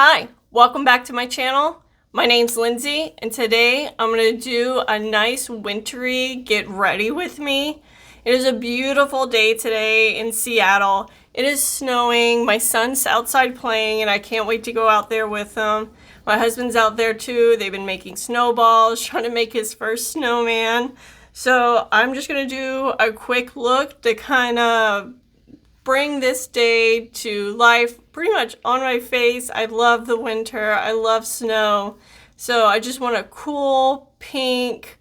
Hi, welcome back to my channel. My name's Lindsay, and today I'm going to do a nice wintry get ready with me. It is a beautiful day today in Seattle. It is snowing, my son's outside playing, and I can't wait to go out there with him. My husband's out there too. They've been making snowballs, trying to make his first snowman. So I'm just going to do a quick look to kind of bring this day to life pretty much on my face. I love the winter. I love snow. So I just want a cool pink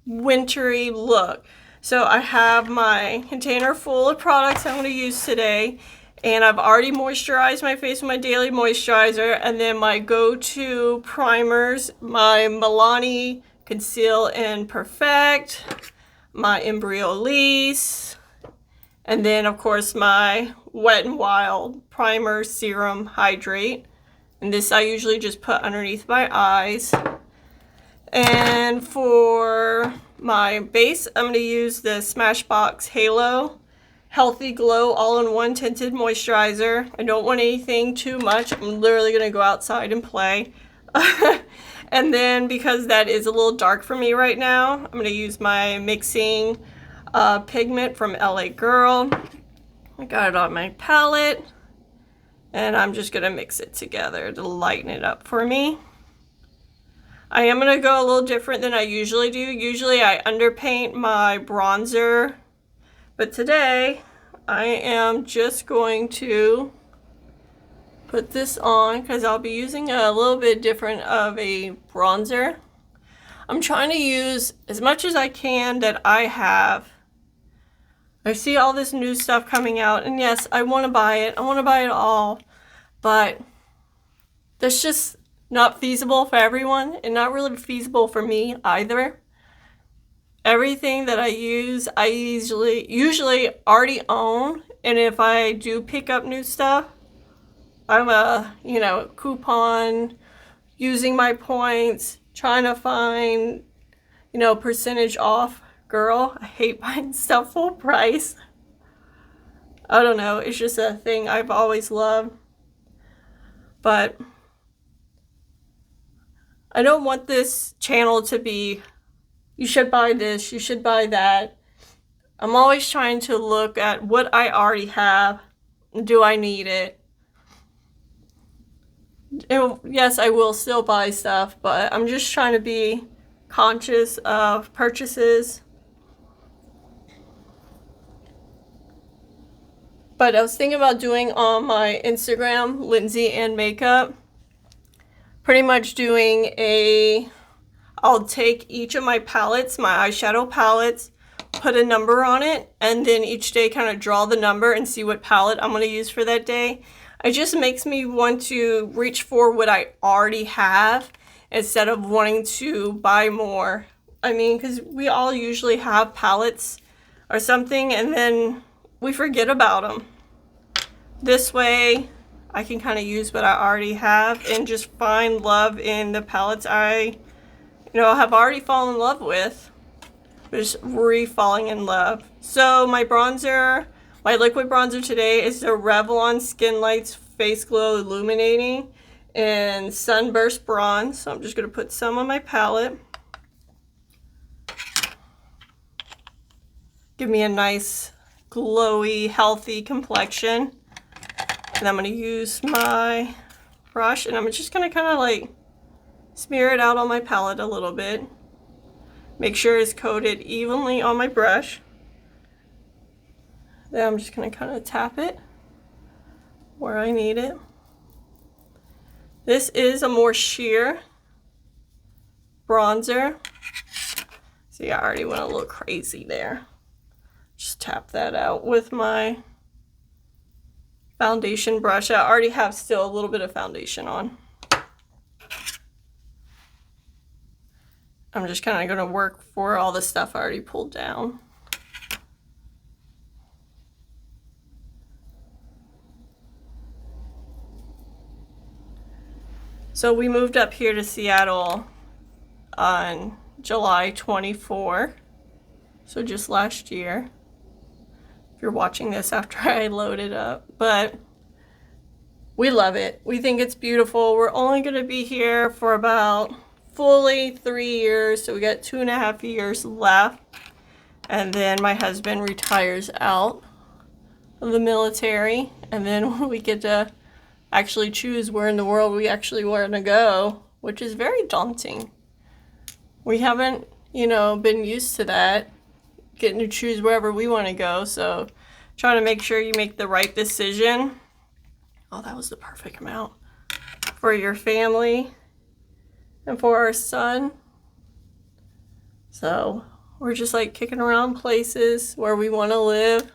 wintry look. So I have my container full of products I'm going to use today. And I've already moisturized my face with my daily moisturizer. And then my go-to primers, my Milani Conceal and Perfect, my Embryolisse, and then, of course, my Wet n Wild Primer Serum Hydrate. And this I usually just put underneath my eyes. And for my base, I'm going to use the Smashbox Halo Healthy Glow All-in-One Tinted Moisturizer. I don't want anything too much. I'm literally going to go outside and play. And then, because that is a little dark for me right now, I'm going to use my mixing Pigment from LA Girl. I got it on my palette, and I'm just going to mix it together to lighten it up for me. I am going to go a little different than I usually do. Usually I underpaint my bronzer, but today I am just going to put this on because I'll be using a little bit different of a bronzer. I'm trying to use as much as I can that I have. I see all this new stuff coming out, and yes, I want to buy it. I want to buy it all, but that's just not feasible for everyone, and not really feasible for me either. Everything that I use, I usually already own, and if I do pick up new stuff, I'm a, coupon, using my points, trying to find, percentage off. Girl, I hate buying stuff full price. I don't know, it's just a thing I've always loved. But I don't want this channel to be, you should buy this, you should buy that. I'm always trying to look at what I already have. Do I need it? And yes, I will still buy stuff, but I'm just trying to be conscious of purchases. But I was thinking about doing on my Instagram, Lindsay and Makeup, pretty much doing I'll take each of my palettes, my eyeshadow palettes, put a number on it, and then each day kind of draw the number and see what palette I'm going to use for that day. It just makes me want to reach for what I already have instead of wanting to buy more. I mean, because we all usually have palettes or something, and then we forget about them. This way, I can kind of use what I already have and just find love in the palettes I, have already fallen in love with. Just re-falling in love. So my bronzer, my liquid bronzer today is the Revlon Skin Lights Face Glow Illuminating and Sunburst Bronze. So I'm just going to put some on my palette. Give me a nice glowy, healthy complexion. And I'm going to use my brush, and I'm just going to kind of like smear it out on my palette a little bit. Make sure it's coated evenly on my brush. Then I'm just going to kind of tap it where I need it. This is a more sheer bronzer. See, I already went a little crazy there. Just tap that out with my foundation brush. I already have still a little bit of foundation on. I'm just kind of going to work for all the stuff I already pulled down. So we moved up here to Seattle on July 24, so just last year. If you're watching this after I load it up, but we love it. We think it's beautiful. We're only going to be here for about fully 3 years, so we got 2.5 years left. And then my husband retires out of the military, and then we get to actually choose where in the world we actually want to go, which is very daunting. We haven't, you know, been used to that, getting to choose wherever we want to go, so trying to make sure you make the right decision. Oh, that was the perfect amount for your family and for our son. So we're just like kicking around places where we want to live.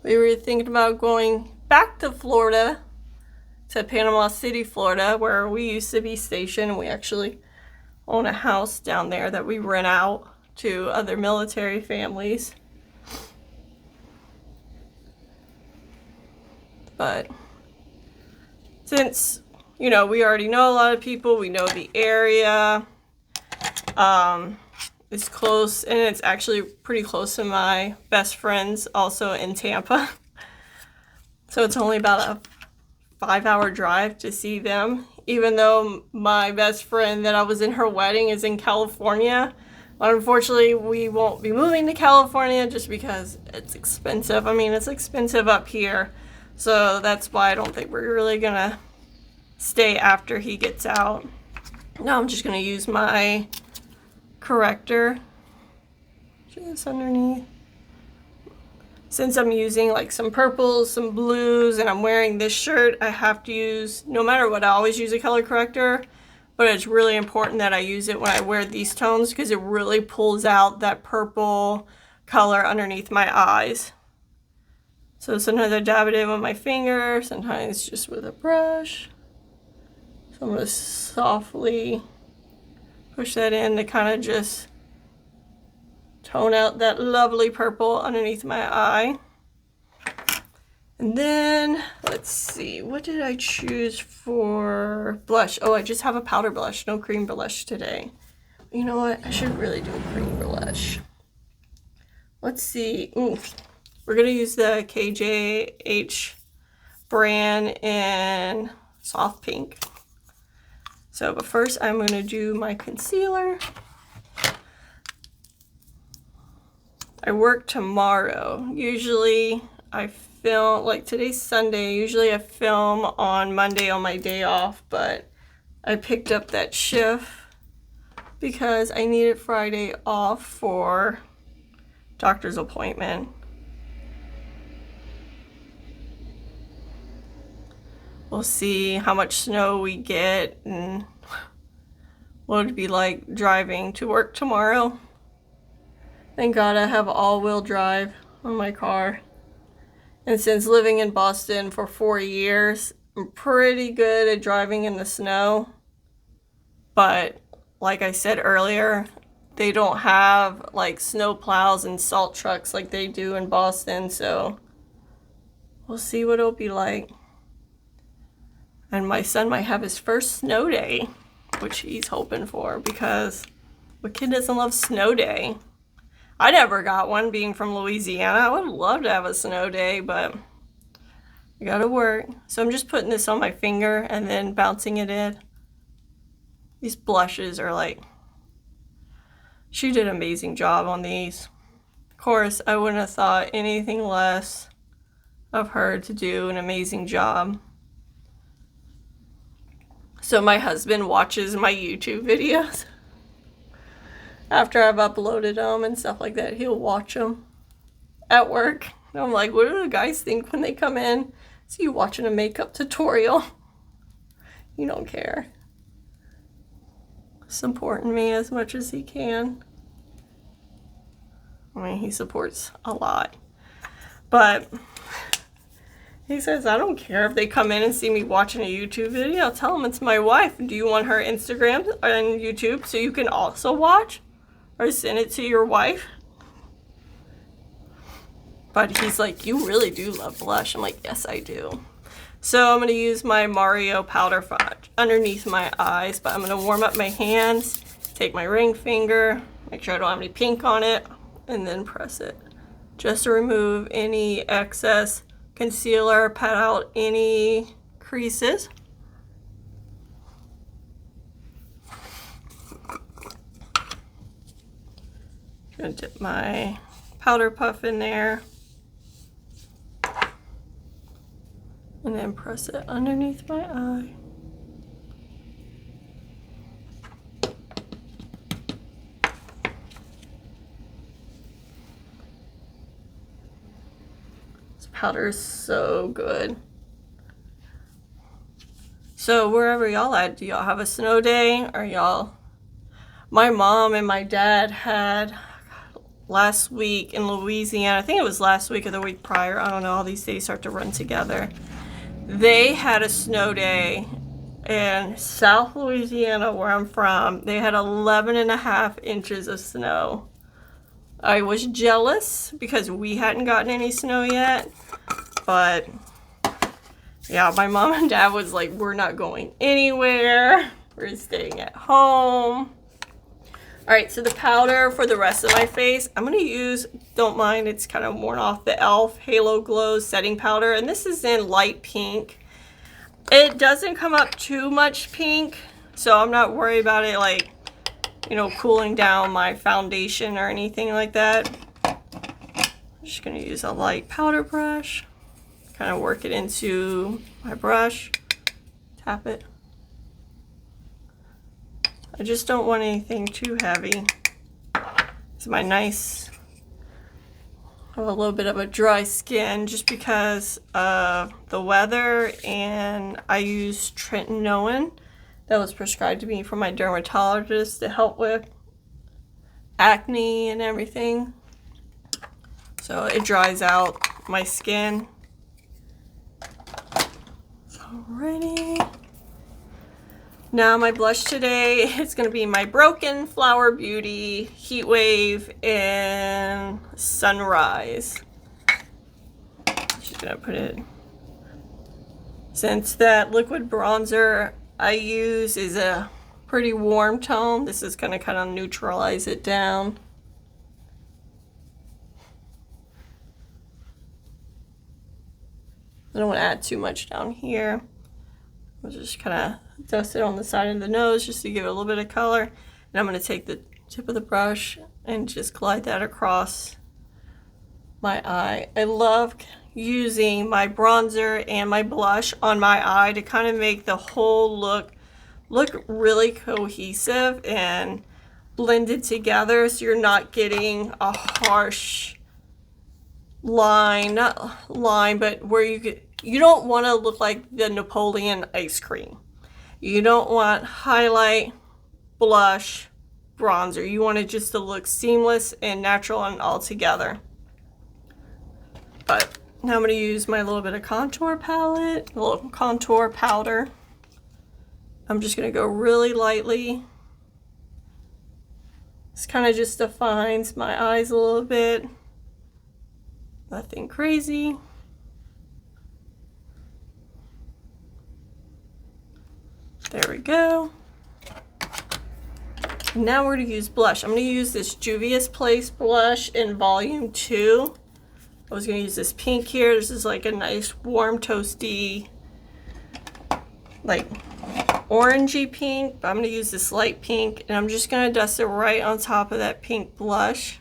We were thinking about going back to Florida, to Panama City, Florida, where we used to be stationed. We actually own a house down there that we rent out to other military families. But since, you know, we already know a lot of people, we know the area, it's close, and it's actually pretty close to my best friends also in Tampa. So it's only about a 5-hour drive to see them, even though my best friend that I was in her wedding is in California. But unfortunately, we won't be moving to California just because it's expensive. I mean, it's expensive up here. So that's why I don't think we're really gonna stay after he gets out. Now I'm just gonna use my corrector just underneath. Since I'm using like some purples, some blues, and I'm wearing this shirt, I have to use, no matter what, I always use a color corrector, but it's really important that I use it when I wear these tones because it really pulls out that purple color underneath my eyes. So sometimes I dab it in with my finger, sometimes just with a brush. So I'm going to softly push that in to kind of just tone out that lovely purple underneath my eye. And then, let's see, what did I choose for blush? Oh, I just have a powder blush, no cream blush today. You know what? I should really do a cream blush. Let's see. Ooh, we're going to use the KJH brand in soft pink. So, but first I'm going to do my concealer. I work tomorrow. Usually I film, like today's Sunday, usually I film on Monday on my day off, but I picked up that shift because I needed Friday off for doctor's appointment. We'll see how much snow we get and what it'd be like driving to work tomorrow. Thank God I have all-wheel drive on my car. And since living in Boston for 4 years, I'm pretty good at driving in the snow. But like I said earlier, they don't have like snow plows and salt trucks like they do in Boston. So we'll see what it'll be like. And my son might have his first snow day, which he's hoping for, because what kid doesn't love snow day? I never got one being from Louisiana. I would love to have a snow day, but I gotta work. So I'm just putting this on my finger and then bouncing it in. These blushes are like, she did an amazing job on these. Of course, I wouldn't have thought anything less of her to do an amazing job. So my husband watches my YouTube videos. After I've uploaded them and stuff like that, he'll watch them at work. And I'm like, what do the guys think when they come in? See you watching a makeup tutorial. You don't care. Supporting me as much as he can. I mean, he supports a lot. But he says, I don't care if they come in and see me watching a YouTube video. I'll tell them it's my wife. Do you want her Instagram and YouTube so you can also watch? Or send it to your wife? But he's like, you really do love blush. I'm like, yes, I do. So I'm going to use my Mario powder fudge underneath my eyes. But I'm going to warm up my hands, take my ring finger, make sure I don't have any pink on it, and then press it. Just to remove any excess concealer, pat out any creases. I'm gonna dip my powder puff in there and then press it underneath my eye. This powder is so good. So wherever y'all at, do y'all have a snow day? Or y'all, my mom and my dad had last week in Louisiana, I think it was last week or the week prior, I don't know, all these days start to run together. They had a snow day in South Louisiana, where I'm from. They had 11.5 inches of snow. I was jealous because we hadn't gotten any snow yet, but yeah, my mom and dad was like, we're not going anywhere. We're staying at home. All right, so the powder for the rest of my face, I'm gonna use, don't mind, it's kind of worn off, the e.l.f. Halo Glow setting powder, and this is in light pink. It doesn't come up too much pink, so I'm not worried about it, like, you know, cooling down my foundation or anything like that. I'm just gonna use a light powder brush, kind of work it into my brush, tap it. I just don't want anything too heavy. It's my nice, I have a little bit of a dry skin just because of the weather, and I use tretinoin that was prescribed to me from my dermatologist to help with acne and everything. So it dries out my skin. Alrighty. Now my blush today is going to be my Broken Flower Beauty Heatwave in Sunrise. Just going to put it, since that liquid bronzer I use is a pretty warm tone, this is going to kind of neutralize it down. I don't want to add too much down here. I'll just kind of dust it on the side of the nose just to give it a little bit of color. And I'm going to take the tip of the brush and just glide that across my eye. I love using my bronzer and my blush on my eye to kind of make the whole look really cohesive and blended together, so you're not getting a harsh line, not line, but where you don't want to look like the Napoleon ice cream. You don't want highlight, blush, bronzer. You want it just to look seamless and natural and all together. But now I'm going to use my little bit of contour palette, a little contour powder. I'm just going to go really lightly. This kind of just defines my eyes a little bit. Nothing crazy. There we go. Now we're going to use blush. I'm going to use this Juvia's Place blush in volume 2. I was going to use this pink here. This is like a nice warm toasty, like orangey pink, but I'm going to use this light pink, and I'm just going to dust it right on top of that pink blush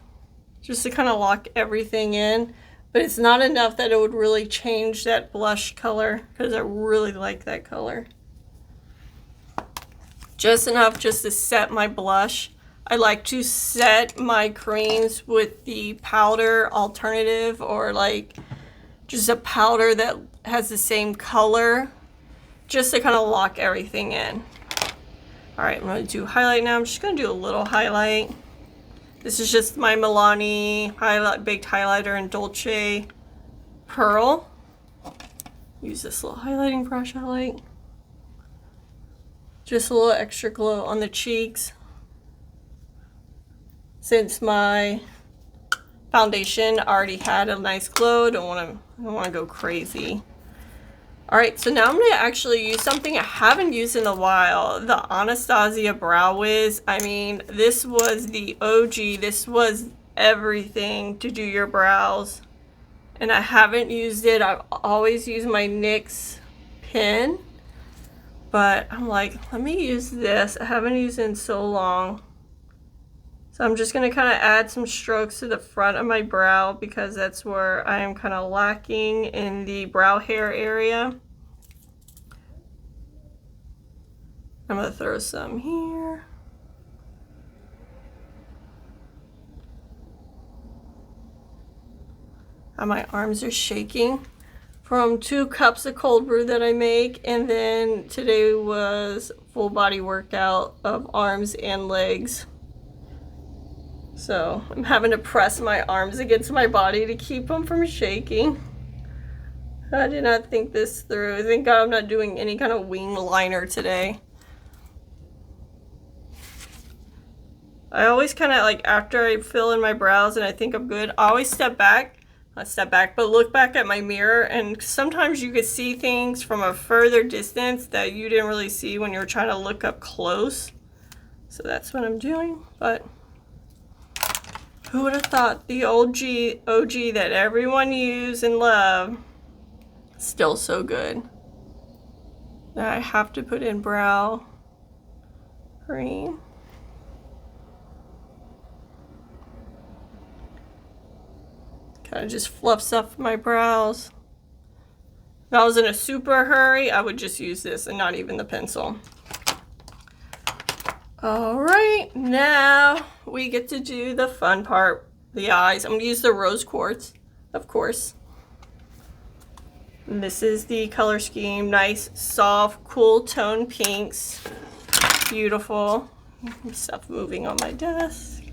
just to kind of lock everything in. But it's not enough that it would really change that blush color, because I really like that color. Just enough just to set my blush. I like to set my creams with the powder alternative, or like just a powder that has the same color, just to kind of lock everything in. All right, I'm going to do highlight now. I'm just going to do a little highlight. This is just my Milani baked highlighter in Dolce Pearl. Use this little highlighting brush I like. Just a little extra glow on the cheeks. Since my foundation already had a nice glow, I don't want to go crazy. All right, so now I'm going to actually use something I haven't used in a while, the Anastasia Brow Wiz. I mean, this was the OG. This was everything to do your brows. and I haven't used it. I've always used my NYX pen, but I'm like, let me use this. I haven't used it in so long. So I'm just going to kind of add some strokes to the front of my brow because that's where I am kind of lacking in the brow hair area. I'm going to throw some here. My arms are shaking from 2 cups of cold brew that I make, and then today was full body workout of arms and legs. So I'm having to press my arms against my body to keep them from shaking. I did not think this through. Thank God I'm not doing any kind of wing liner today. I always kind of like, after I fill in my brows and I think I'm good, I always step back, not step back, but look back at my mirror, and sometimes you could see things from a further distance that you didn't really see when you were trying to look up close. So that's what I'm doing, but who would have thought the OG that everyone used and loved, still so good. Now I have to put in brow cream. Kind of just fluffs up my brows. If I was in a super hurry, I would just use this and not even the pencil. All right, now we get to do the fun part, the eyes. I'm gonna use the rose quartz, of course. And this is the color scheme, nice, soft, cool tone pinks. Beautiful. Stuff moving on my desk.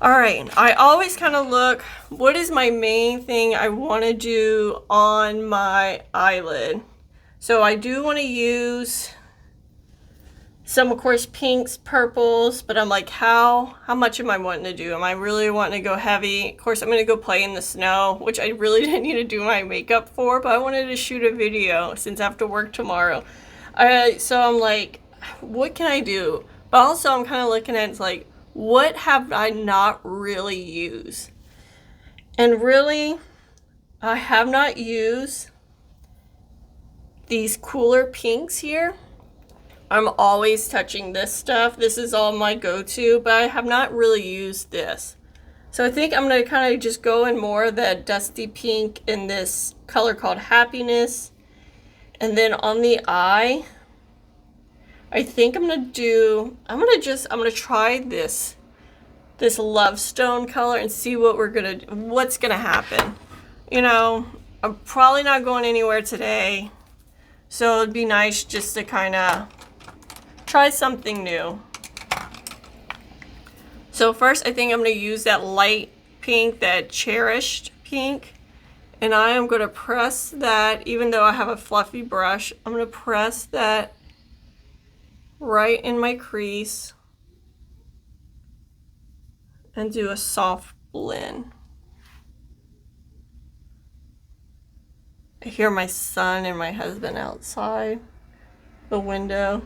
All right, I always kind of look, what is my main thing I want to do on my eyelid? So I do want to use some, of course, pinks, purples, but I'm like, how much am I wanting to do? Am I really wanting to go heavy? Of course, I'm going to go play in the snow, which I really didn't need to do my makeup for, but I wanted to shoot a video since I have to work tomorrow. So I'm like, what can I do? But also I'm kind of looking at, it's like, what have I not really used? And really, I have not used these cooler pinks here. I'm always touching this stuff. This is all my go-to, but I have not really used this. So I think I'm going to kind of just go in more of that dusty pink in this color called Happiness. And then on the eye, I think I'm going to try this Love Stone color and see what what's going to happen. You know, I'm probably not going anywhere today. So it'd be nice just to kind of try something new. So first I think I'm going to use that light pink, that cherished pink. And I am going to press that, even though I have a fluffy brush, I'm going to press that right in my crease and do a soft blend. I hear my son and my husband outside the window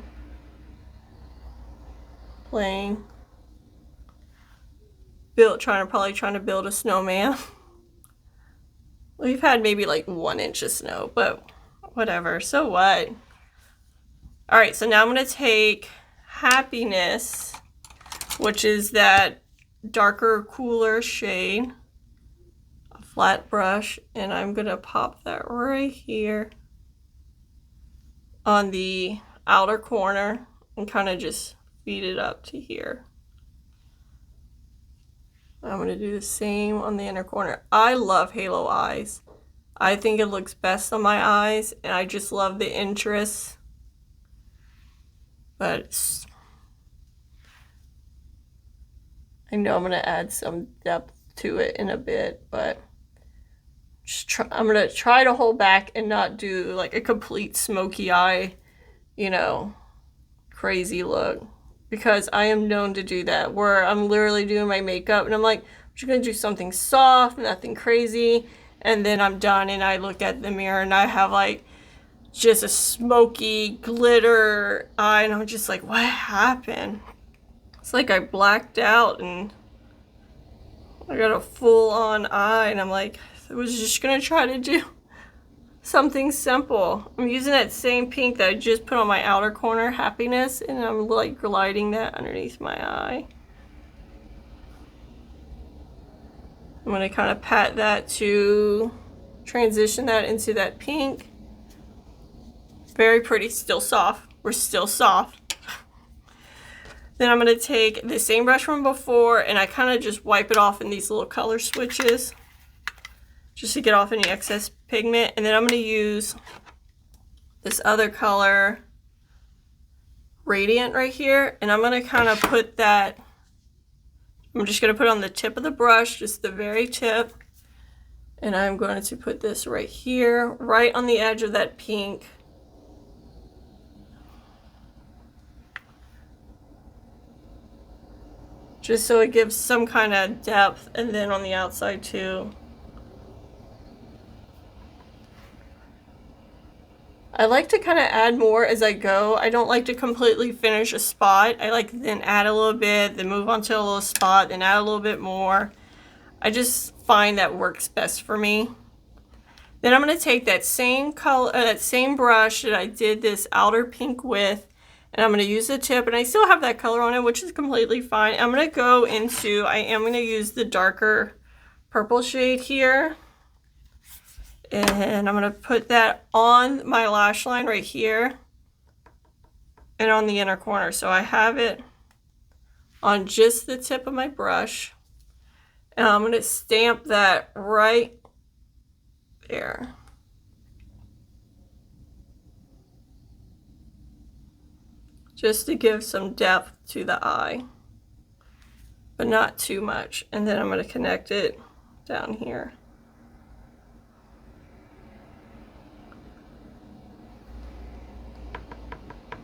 playing. Probably trying to build a snowman. We've had maybe like 1 inch of snow, but whatever, so what? All right, so now I'm gonna take Happiness, which is that darker, cooler shade, a flat brush, and I'm gonna pop that right here on the outer corner and kind of just feed it up to here. I'm going to do the same on the inner corner. I love halo eyes. I think it looks best on my eyes, and I just love the interest. But I know I'm going to add some depth to it in a bit, but I'm going to try to hold back and not do like a complete smoky eye, you know, crazy look. Because I am known to do that, where I'm literally doing my makeup and I'm like, I'm just gonna do something soft, nothing crazy, and then I'm done and I look at the mirror and I have like just a smoky glitter eye and I'm just like, what happened? It's like I blacked out and I got a full-on eye, and I'm like, I was just gonna try to do something simple. I'm using that same pink that I just put on my outer corner, Happiness, and I'm like gliding that underneath my eye. I'm gonna kind of pat that to transition that into that pink. Very pretty, still soft. We're still soft. Then I'm gonna take the same brush from before, and I kind of just wipe it off in these little color switches just to get off any excess pigment. And then I'm gonna use this other color, Radiant, right here, and I'm gonna kind of put that, I'm just gonna put it on the tip of the brush, just the very tip, and I'm going to put this right here, right on the edge of that pink. Just so it gives some kind of depth, and then on the outside too. I like to kind of add more as I go. I don't like to completely finish a spot. I like to then add a little bit, then move on to a little spot, then add a little bit more. I just find that works best for me. Then I'm going to take that same color, that same brush that I did this outer pink with, and I'm going to use the tip, and I still have that color on it, which is completely fine. I'm going to go into, I am going to use the darker purple shade here. And I'm going to put that on my lash line right here and on the inner corner. So I have it on just the tip of my brush. And I'm going to stamp that right there. Just to give some depth to the eye, but not too much. And then I'm going to connect it down here.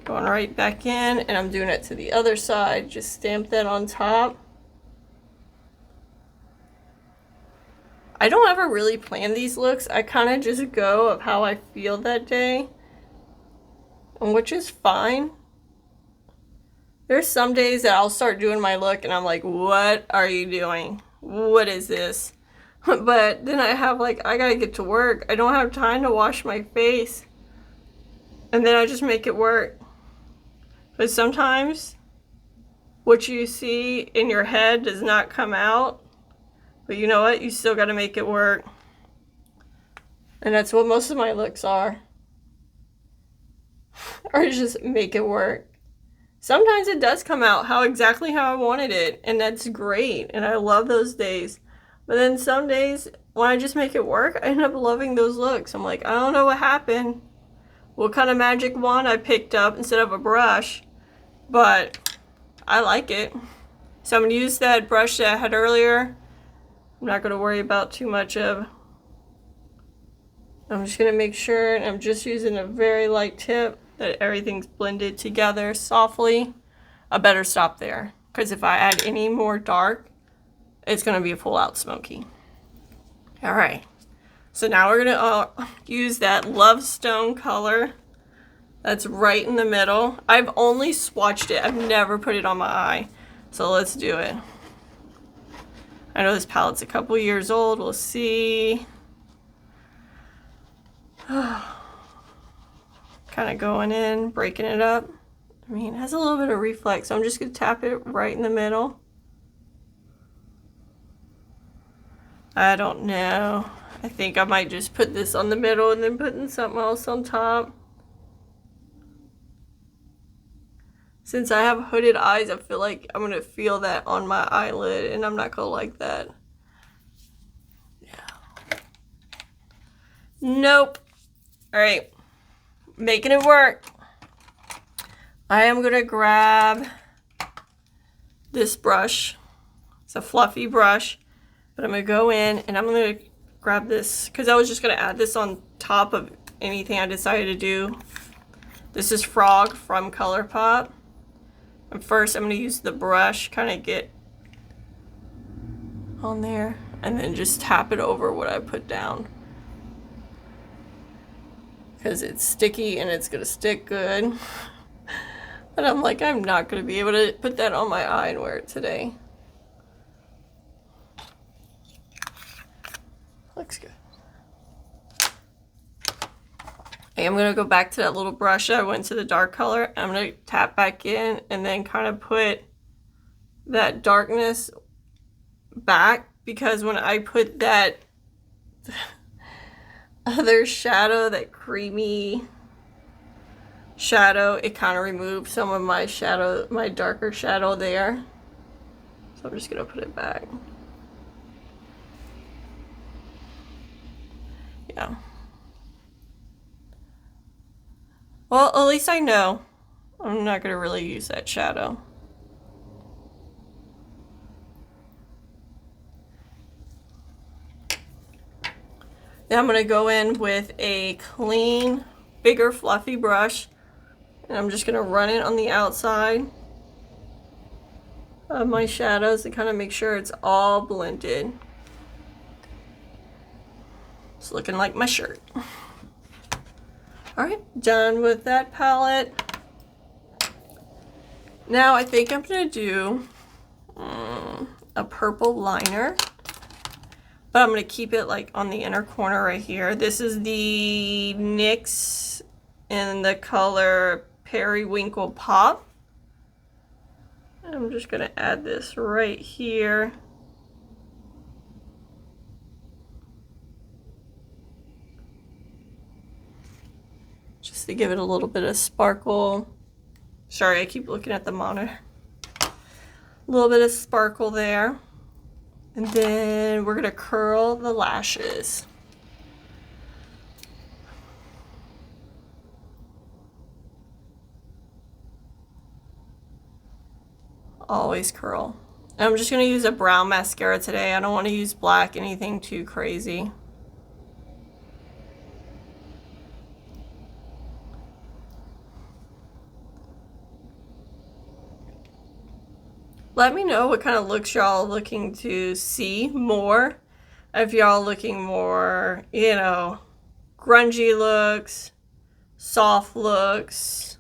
Going right back in, and I'm doing it to the other side. Just stamp that on top. I don't ever really plan these looks. I kind of just go of how I feel that day, and which is fine. There's some days that I'll start doing my look and I'm like, what are you doing? What is this? But then I have like, I gotta get to work. I don't have time to wash my face. And then I just make it work. But sometimes what you see in your head does not come out. But you know what? You still got to make it work. And that's what most of my looks are. Or just make it work. Sometimes it does come out exactly how I wanted it. And that's great. And I love those days. But then some days when I just make it work, I end up loving those looks. I'm like, I don't know what happened. What kind of magic wand I picked up instead of a brush, but I like it. So I'm going to use that brush that I had earlier. I'm not going to worry about too much of. I'm just going to make sure, and I'm just using a very light tip, that everything's blended together softly. I better stop there, because if I add any more dark, it's going to be a full out smoky. All right. So now we're gonna use that Love Stone color that's right in the middle. I've only swatched it. I've never put it on my eye. So let's do it. I know this palette's a couple years old. We'll see. Kind of going in, breaking it up. I mean, it has a little bit of reflex. So I'm just gonna tap it right in the middle. I don't know. I think I might just put this on the middle and then putting something else on top. Since I have hooded eyes, I feel like I'm gonna feel that on my eyelid, and I'm not gonna like that. Yeah. Nope. All right, making it work. I am gonna grab this brush. It's a fluffy brush, but I'm gonna go in and I'm gonna grab this, because I was just going to add this on top of anything I decided to do. This is Frog from ColourPop. And first I'm going to use the brush, kind of get on there, and then just tap it over what I put down. Because it's sticky and it's going to stick good. And I'm like, I'm not going to be able to put that on my eye and wear it today. looks good. Okay, I'm gonna go back to that little brush I went to the dark color. I'm gonna tap back in and then kind of put that darkness back, because when I put that other shadow, that creamy shadow, it kind of removed some of my shadow, my darker shadow there. So I'm just gonna put it back. Yeah. Well, at least I know I'm not gonna really use that shadow. Then I'm gonna go in with a clean, bigger, fluffy brush, and I'm just gonna run it on the outside of my shadows to kind of make sure it's all blended. It's looking like my shirt. All right, done with that palette. Now I think I'm gonna do a purple liner, but I'm gonna keep it like on the inner corner right here. This is the NYX in the color Periwinkle Pop. I'm just gonna add this right here. Just to give it a little bit of sparkle. Sorry, I keep looking at the monitor. A little bit of sparkle there. And then we're gonna curl the lashes. Always curl. And I'm just gonna use a brown mascara today. I don't wanna use black, anything too crazy. Let me know what kind of looks y'all looking to see more. If y'all looking more, you know, grungy looks, soft looks,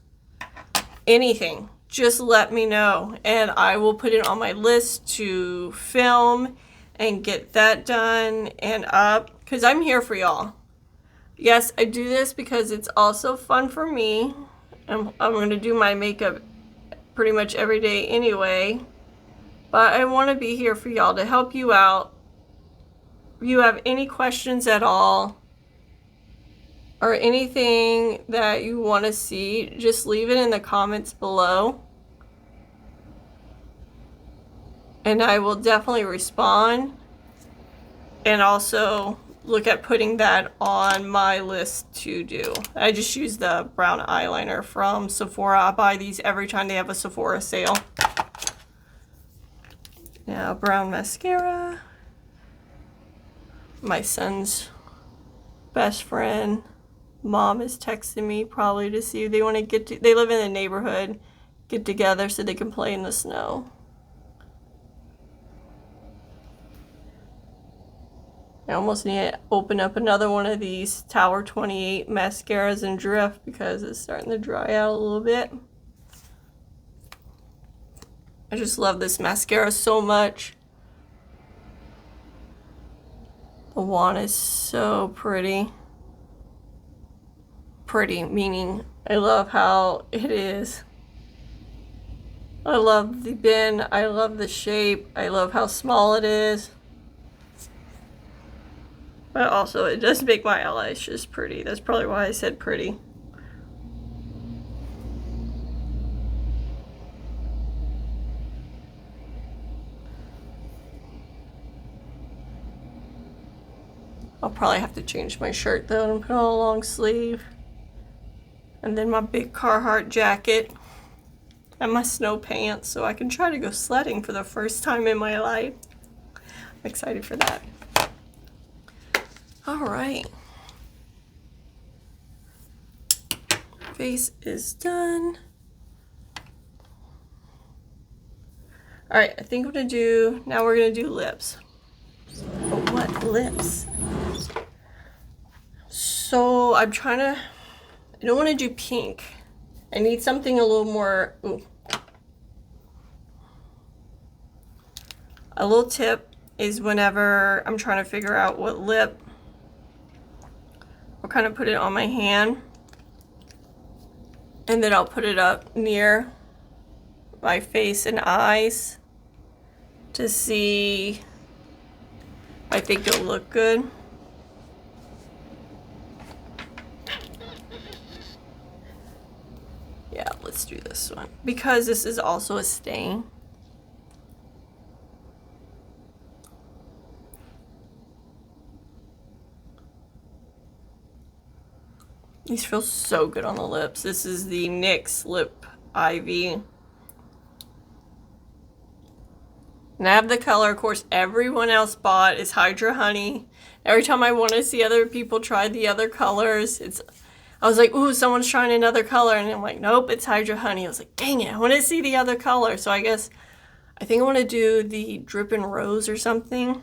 anything. Just let me know and I will put it on my list to film and get that done and up, because I'm here for y'all. Yes, I do this because it's also fun for me. I'm going to do my makeup pretty much every day anyway. But I want to be here for y'all to help you out. If you have any questions at all or anything that you want to see, just leave it in the comments below. And I will definitely respond. And also look at putting that on my list to do. I just use the brown eyeliner from Sephora. I buy these every time they have a Sephora sale. Now, brown mascara. My son's best friend, mom is texting me probably to see if they want to they live in the neighborhood, get together so they can play in the snow. I almost need to open up another one of these Tower 28 mascaras and drift because it's starting to dry out a little bit. I just love this mascara so much. The wand is so pretty. Pretty, meaning I love how it is. I love the bin. I love the shape. I love how small it is. But also, it does make my eyelashes pretty. That's probably why I said pretty. I'll probably have to change my shirt though and put on a long sleeve. And then my big Carhartt jacket. And my snow pants so I can try to go sledding for the first time in my life. I'm excited for that. All right. Face is done. All right, I think I'm gonna do, now we're gonna do lips. But what lips? So I'm trying to, I don't want to do pink. I need something a little more, A little tip is whenever I'm trying to figure out what lip kind of put it on my hand. And then I'll put it up near my face and eyes to see if I think it'll look good. Yeah, let's do this one because this is also a stain. These feel so good on the lips. This is the NYX Lip Ivy. And I have the color, of course, everyone else bought is Hydra Honey. Every time I want to see other people try the other colors, I was like, ooh, someone's trying another color. And I'm like, nope, it's Hydra Honey. I was like, dang it, I want to see the other color. So I think I want to do the Drippin' Rose or something.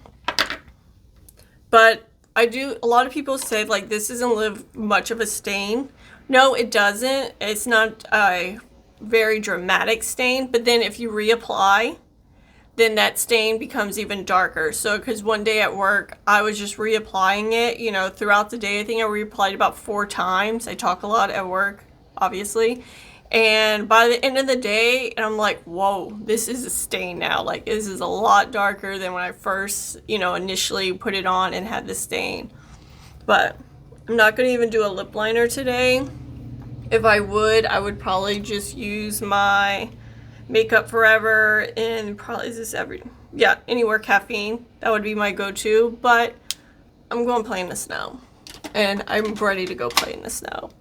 But a lot of people say, like, this doesn't leave much of a stain. No, it doesn't. It's not a very dramatic stain. But then if you reapply, then that stain becomes even darker. So, because one day at work, I was just reapplying it, you know, throughout the day. I think I reapplied about 4 times. I talk a lot at work, obviously. And by the end of the day, and I'm like, whoa, this is a stain now. Like, this is a lot darker than when I first, you know, initially put it on and had the stain. But I'm not going to even do a lip liner today. If I would probably just use my Makeup Forever and probably Anywhere Caffeine. That would be my go-to, but I'm going to play in the snow. And I'm ready to go play in the snow.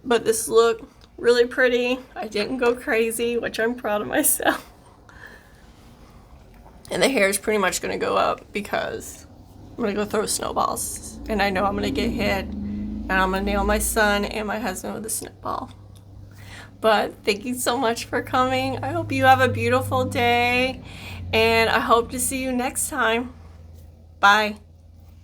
But this look really pretty. I didn't go crazy, which I'm proud of myself. And the hair is pretty much going to go up because I'm going to go throw snowballs. And I know I'm going to get hit. And I'm going to nail my son and my husband with a snowball. But thank you so much for coming. I hope you have a beautiful day. And I hope to see you next time. Bye.